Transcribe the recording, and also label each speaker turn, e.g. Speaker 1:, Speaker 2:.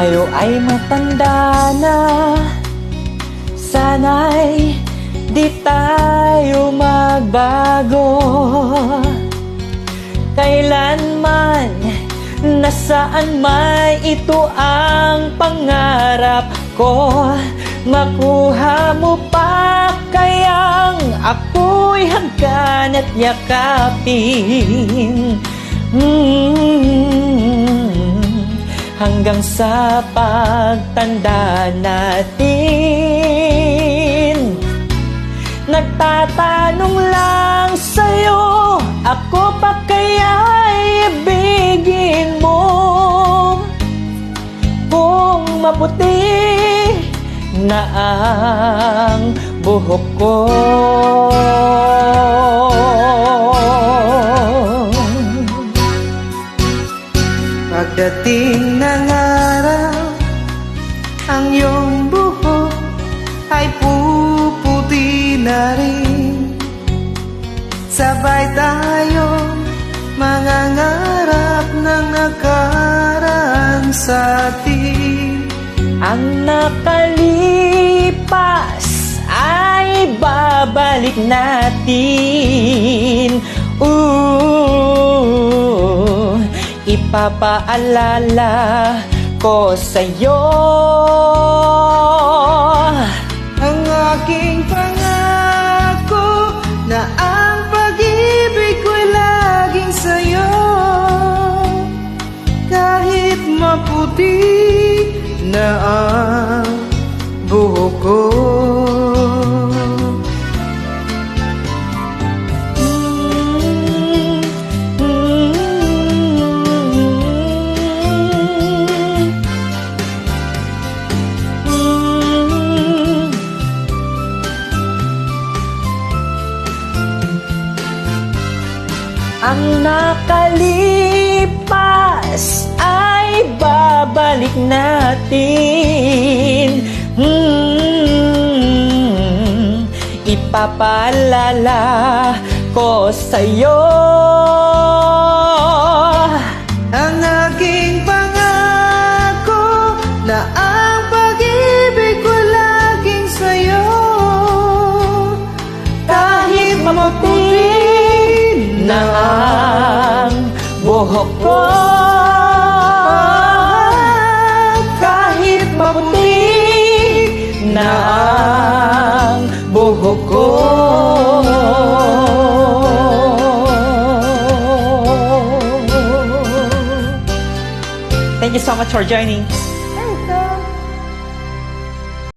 Speaker 1: tayo ay matanda na, sana'y di tayo magbago. Kailanman, nasaan may ito ang pangarap ko. Makuha mo pa kayang ako'y hanggan at yakapin, hanggang sa pagtanda natin. Nagtatanong lang sa'yo, ako pa kaya'y ibigin mo? Kung maputi na ang buhok ko,
Speaker 2: pagdating ng araw, ang iyong buhok ay puputi na rin. Sabay tayo mangangarap ng nakaraan sa atin.
Speaker 1: ang nakalipas ay babalik natin. Ipapaalala ko sa'yo
Speaker 2: ang aking pangako na ang pag-ibig ko'y laging sa'yo. Kahit maputi na ang buhok ko,
Speaker 1: ang nakalipas ay babalik natin. Ipapaalala ko sa'yo
Speaker 2: ang aking pangako na ang pag-ibig ko laging sa'yo. Kahit maputi
Speaker 1: na ang buhok ko,
Speaker 2: kahit maputi
Speaker 1: na ang buhok ko. Thank you so much for joining.